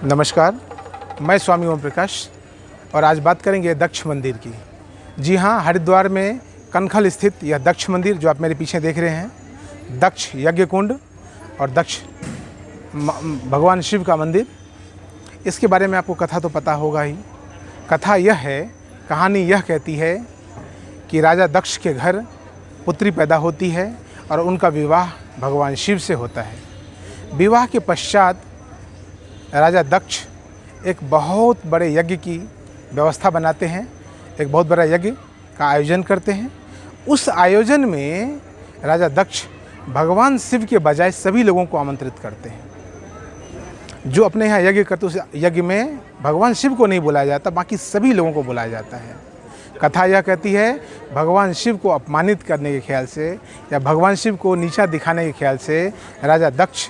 नमस्कार, मैं स्वामी ओम प्रकाश और आज बात करेंगे दक्ष मंदिर की। जी हाँ, हरिद्वार में कनखल स्थित यह दक्ष मंदिर जो आप मेरे पीछे देख रहे हैं, दक्ष यज्ञ कुंड और दक्ष भगवान शिव का मंदिर, इसके बारे में आपको कथा तो पता होगा ही। कथा यह है, कहानी यह कहती है कि राजा दक्ष के घर पुत्री पैदा होती है और उनका विवाह भगवान शिव से होता है। विवाह के पश्चात राजा दक्ष एक बहुत बड़े यज्ञ की व्यवस्था बनाते हैं, एक बहुत बड़ा यज्ञ का आयोजन करते हैं। उस आयोजन में राजा दक्ष भगवान शिव के बजाय सभी लोगों को आमंत्रित करते हैं। जो अपने यहाँ यज्ञ करते उस यज्ञ में भगवान शिव को नहीं बुलाया जाता, बाकी सभी लोगों को बुलाया जाता है। कथा यह कहती है, भगवान शिव को अपमानित करने के ख्याल से या भगवान शिव को नीचा दिखाने के ख्याल से राजा दक्ष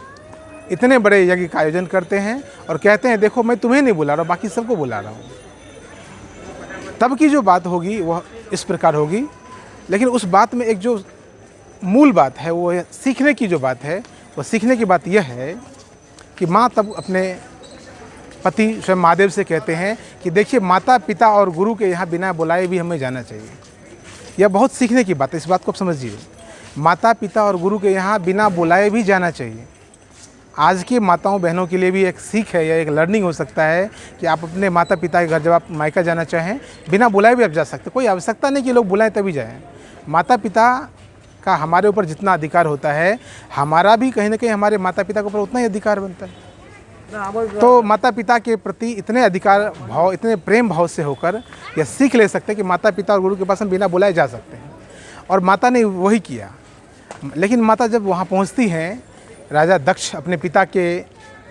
इतने बड़े यज्ञ का आयोजन करते हैं और कहते हैं, देखो मैं तुम्हें नहीं बुला रहा, बाकी सबको बुला रहा हूँ। तब की जो बात होगी वह इस प्रकार होगी, लेकिन उस बात में एक जो मूल बात है, वो सीखने की जो बात है, वो सीखने की बात यह है कि माँ तब अपने पति स्वयं महादेव से कहते हैं कि देखिए, माता पिता और गुरु के यहाँ बिना बुलाए भी हमें जाना चाहिए। यह बहुत सीखने की बात है, इस बात को आप समझिए। माता पिता और गुरु के यहाँ बिना बुलाए भी जाना चाहिए। आज की माताओं बहनों के लिए भी एक सीख है या एक लर्निंग हो सकता है कि आप अपने माता पिता के घर जब आप मायका जाना चाहें, बिना बुलाए भी आप जा सकते। कोई आवश्यकता नहीं कि लोग बुलाएं तभी जाएं। माता पिता का हमारे ऊपर जितना अधिकार होता है, हमारा भी कहीं ना कहीं हमारे माता पिता के ऊपर उतना ही अधिकार बनता है। तो माता पिता के प्रति इतने अधिकार भाव, इतने प्रेम भाव से होकर यह सीख ले सकते हैं कि माता पिता और गुरु के पास हम बिना बुलाए जा सकते हैं। और माता ने वही किया। लेकिन माता जब वहाँ पहुँचती हैं, राजा दक्ष अपने पिता के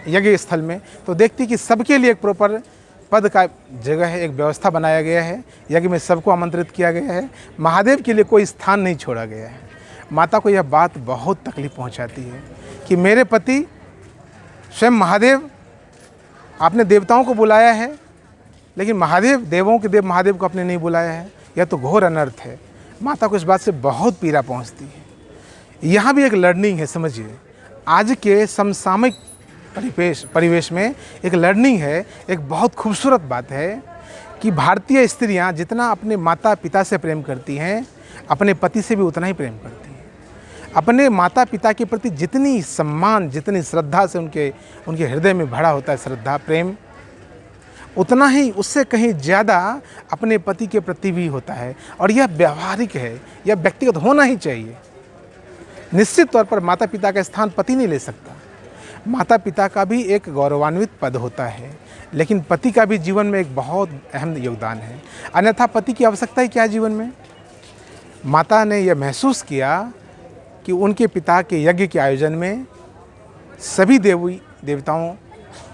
यज्ञ स्थल में, तो देखती कि सबके लिए एक प्रॉपर पद का जगह है, एक व्यवस्था बनाया गया है। यज्ञ में सबको आमंत्रित किया गया है। महादेव के लिए कोई स्थान नहीं छोड़ा गया है। माता को यह बात बहुत तकलीफ पहुंचाती है कि मेरे पति स्वयं महादेव, आपने देवताओं को बुलाया है, लेकिन महादेव, देवों के देव महादेव को आपने नहीं बुलाया है। यह तो घोर अनर्थ है। माता को इस बात से बहुत पीड़ा पहुँचती है। यहाँ भी एक लर्निंग है, समझिए। आज के समसामयिक परिवेश में एक लर्निंग है, एक बहुत खूबसूरत बात है कि भारतीय स्त्रियां जितना अपने माता पिता से प्रेम करती हैं, अपने पति से भी उतना ही प्रेम करती हैं। अपने माता पिता के प्रति जितनी सम्मान, जितनी श्रद्धा से उनके हृदय में भरा होता है श्रद्धा प्रेम, उतना ही, उससे कहीं ज़्यादा अपने पति के प्रति भी होता है। और यह व्यावहारिक है, यह व्यक्तिगत होना ही चाहिए। निश्चित तौर पर माता पिता का स्थान पति नहीं ले सकता। माता पिता का भी एक गौरवान्वित पद होता है, लेकिन पति का भी जीवन में एक बहुत अहम योगदान है। अन्यथा पति की आवश्यकता ही क्या है जीवन में। माता ने यह महसूस किया कि उनके पिता के यज्ञ के आयोजन में सभी देवी देवताओं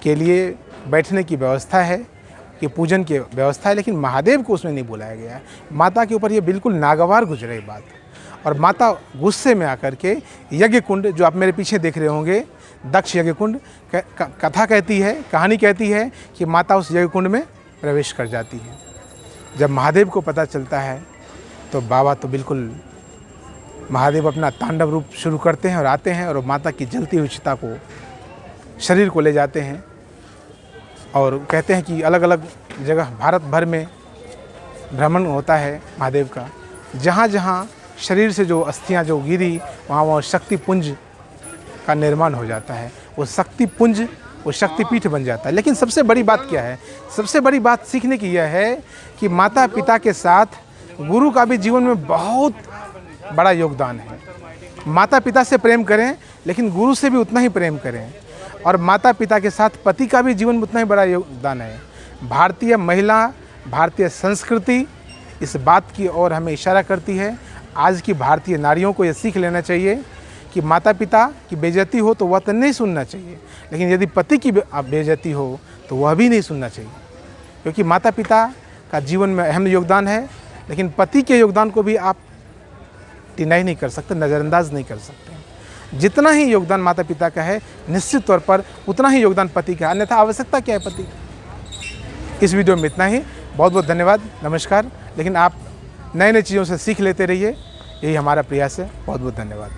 के लिए बैठने की व्यवस्था है, कि पूजन की व्यवस्था है, लेकिन महादेव को उसमें नहीं बुलाया गया है। माता के ऊपर यह बिल्कुल नागवार गुजरे बात। और माता गुस्से में आकर के यज्ञ कुंड, जो आप मेरे पीछे देख रहे होंगे, दक्ष यज्ञ कुंड, कथा कहती है, कहानी कहती है कि माता उस यज्ञ कुंड में प्रवेश कर जाती है। जब महादेव को पता चलता है तो बाबा तो बिल्कुल, महादेव अपना तांडव रूप शुरू करते हैं और आते हैं और माता की जलती हुई चिता को, शरीर को ले जाते हैं और कहते हैं कि अलग अलग जगह भारत भर में भ्रमण होता है महादेव का। जहाँ जहाँ शरीर से जो अस्थियाँ जो गिरी, वहाँ शक्ति पुंज का निर्माण हो जाता है। वो शक्ति पुंज, वो शक्तिपीठ बन जाता है। लेकिन सबसे बड़ी बात क्या है? सबसे बड़ी बात सीखने की यह है कि माता पिता के साथ गुरु का भी जीवन में बहुत बड़ा योगदान है। माता पिता से प्रेम करें, लेकिन गुरु से भी उतना ही प्रेम करें। और माता पिता के साथ पति का भी जीवन में उतना ही बड़ा योगदान है। भारतीय महिला, भारतीय संस्कृति इस बात की ओर हमें इशारा करती है। आज की भारतीय नारियों को यह सीख लेना चाहिए कि माता पिता की बेइज्जती हो तो वह तो नहीं सुनना चाहिए, लेकिन यदि पति की बेइज्जती हो तो वह भी नहीं सुनना चाहिए। क्योंकि माता पिता का जीवन में अहम योगदान है, लेकिन पति के योगदान को भी आप डिनाई नहीं कर सकते, नज़रअंदाज नहीं कर सकते। जितना ही योगदान माता पिता का है, निश्चित तौर पर उतना ही योगदान पति का है। अन्यथा आवश्यकता क्या है पति? इस वीडियो में इतना ही। बहुत बहुत धन्यवाद, नमस्कार। लेकिन आप नए नए चीज़ों से सीख लेते रहिए, यही हमारा प्रयास है। बहुत बहुत धन्यवाद।